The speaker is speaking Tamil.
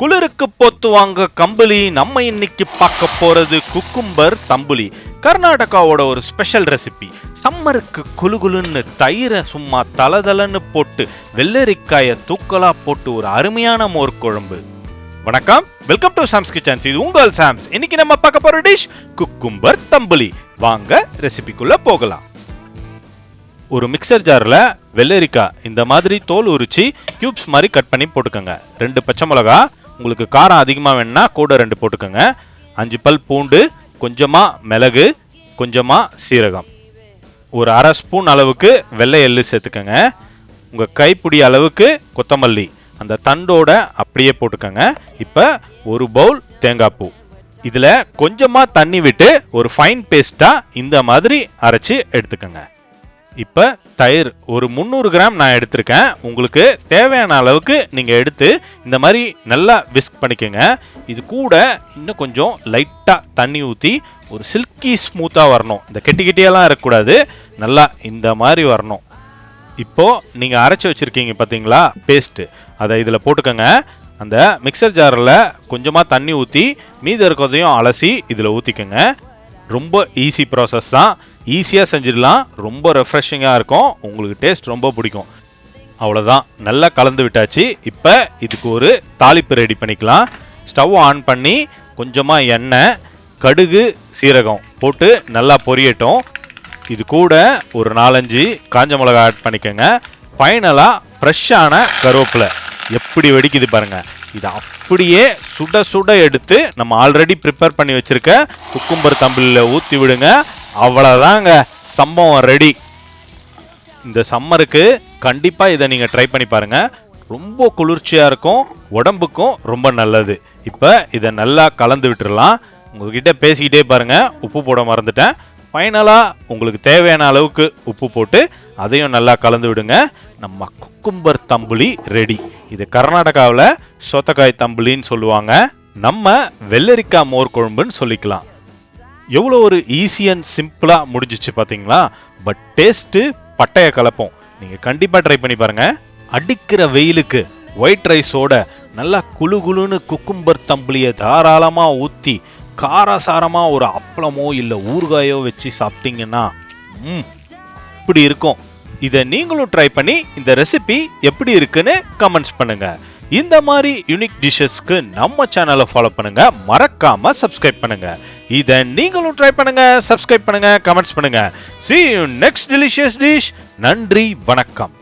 குளிருக்கு போத்து வாங்க கம்பளி. நம்ம இன்னைக்கு பார்க்க போறது குக்கும்பர் தம்புலி. கர்நாடகாவோட ஒரு ஸ்பெஷல் ரெசிபி. சம்மருக்கு குலுகுலுன்னு தயிரை சும்மா தலதலன்னு போட்டு வெள்ளரிக்காயை தூக்கலா போட்டு ஒரு அருமையான மோர் குழம்பு. வணக்கம், வெல்கம் டு சாம்ஸ் கிச்சன்ஸ். இது உங்கள் சாம்ஸ். இன்னைக்கு நம்ம பார்க்க போற டிஷ் குக்கும்பர் தம்புலி. வாங்க ரெசிபிக்குள்ள போகலாம். ஒரு மிக்சர் ஜார்ல வெள்ளரிக்காய் இந்த மாதிரி தோல் உரிச்சு கியூப்ஸ் மாதிரி கட் பண்ணி போட்டுக்கோங்க. 2 பச்சை மிளகா, உங்களுக்கு காரம் அதிகமாக வேணும்னா கூட 2 போட்டுக்கோங்க. 5 பல் பூண்டு, கொஞ்சமாக மிளகு, கொஞ்சமாக சீரகம், ஒரு அரை ஸ்பூன் அளவுக்கு வெள்ளை எள்ளு சேர்த்துக்கோங்க. உங்கள் கைப்பிடி அளவுக்கு கொத்தமல்லி அந்த தண்டோட அப்படியே போட்டுக்கோங்க. இப்போ ஒரு பவுல் தேங்காய் பூ, இதில் கொஞ்சமாக தண்ணி விட்டு ஒரு ஃபைன் பேஸ்ட்டாக இந்த மாதிரி அரைச்சி எடுத்துக்கோங்க. இப்போ தயிர் ஒரு 300 கிராம் நான் எடுத்திருக்கேன். உங்களுக்கு தேவையான அளவுக்கு நீங்கள் எடுத்து இந்த மாதிரி நல்லா விஸ்க் பண்ணிக்கோங்க. இது கூட இன்னும் கொஞ்சம் லைட்டாக தண்ணி ஊற்றி ஒரு சில்கி ஸ்மூத்தாக வரணும். இந்த கெட்டியெல்லாம் இருக்கக்கூடாது, நல்லா இந்த மாதிரி வரணும். இப்போது நீங்கள் அரைச்சி வச்சுருக்கீங்க பார்த்தீங்களா பேஸ்ட்டு, அதை இதில் போட்டுக்கோங்க. அந்த மிக்சர் ஜாரில் கொஞ்சமாக தண்ணி ஊற்றி மீதி இருக்கிறதையும் அலசி இதில் ஊற்றிக்கோங்க. ரொம்ப ஈஸி ப்ராசஸ் தான், ஈஸியாக செஞ்சிடலாம். ரொம்ப ரெஃப்ரெஷிங்காக இருக்கும், உங்களுக்கு டேஸ்ட் ரொம்ப பிடிக்கும். அவ்வளோதான், நல்லா கலந்து விட்டாச்சு. இப்போ இதுக்கு ஒரு தாளிப்பு ரெடி பண்ணிக்கலாம். ஸ்டவ் ஆன் பண்ணி கொஞ்சமாக எண்ணெய், கடுகு, சீரகம் போட்டு நல்லா பொரியட்டும். இது கூட ஒரு 4-5 காஞ்ச மிளகாய் ஆட் பண்ணிக்கோங்க. ஃபைனலாக ஃப்ரெஷ்ஷான கருவேப்பிலை எப்படி வெடிக்குது பாருங்கள். இது அப்படியே சுட சுட எடுத்து நம்ம ஆல்ரெடி ப்ரிப்பேர் பண்ணி வச்சுருக்க குக்கும்பர் தம்புலியில் ஊற்றி விடுங்க. அவ்வளோதாங்க, சம்பவம் ரெடி. இந்த சம்மருக்கு கண்டிப்பாக இதை நீங்கள் ட்ரை பண்ணி பாருங்கள். ரொம்ப குளிர்ச்சியாக இருக்கும், உடம்புக்கும் ரொம்ப நல்லது. இப்போ இதை நல்லா கலந்து விட்டுடலாம். உங்கள்கிட்ட பேசிக்கிட்டே பாருங்கள், உப்பு போட மறந்துட்டேன். ஃபைனலாக உங்களுக்கு தேவையான அளவுக்கு உப்பு போட்டு அதையும் நல்லா கலந்து விடுங்க. நம்ம குக்கும்பர் தம்புலி ரெடி. இது கர்நாடகாவில் சோத்தக்காய் தம்புலின்னு சொல்லுவாங்க, நம்ம வெள்ளரிக்காய் மோர் குழம்புன்னு சொல்லிக்கலாம். எவ்வளோ ஒரு ஈஸி அண்ட் சிம்பிளாக முடிஞ்சிச்சு பார்த்தீங்களா? பட் டேஸ்ட்டு பட்டைய கலப்போம். நீங்கள் கண்டிப்பாக ட்ரை பண்ணி பாருங்கள். அடிக்கிற வெயிலுக்கு ஒயிட் ரைஸோட நல்லா குழு குழுன்னு குக்கும்பர் தம்புலியை தாராளமாக ஊற்றி காரசாரமாக ஒரு அப்பளமோ இல்லை ஊறுகாயோ வச்சு சாப்பிட்டீங்கன்னா இப்படி இருக்கும். இதை நீங்களும் ட்ரை பண்ணி இந்த ரெசிபி எப்படி இருக்குன்னு கமெண்ட்ஸ் பண்ணுங்க. இந்த மாதிரி யூனிக் டிஷ்ஷஸ்க்கு நம்ம சேனலை ஃபாலோ பண்ணுங்க, மறக்காம சப்ஸ்கிரைப் பண்ணுங்க. இதை நீங்களும் ட்ரை பண்ணுங்க, சப்ஸ்கிரைப் பண்ணுங்க, கமெண்ட்ஸ் பண்ணுங்க. See you next delicious dish. நன்றி, வணக்கம்.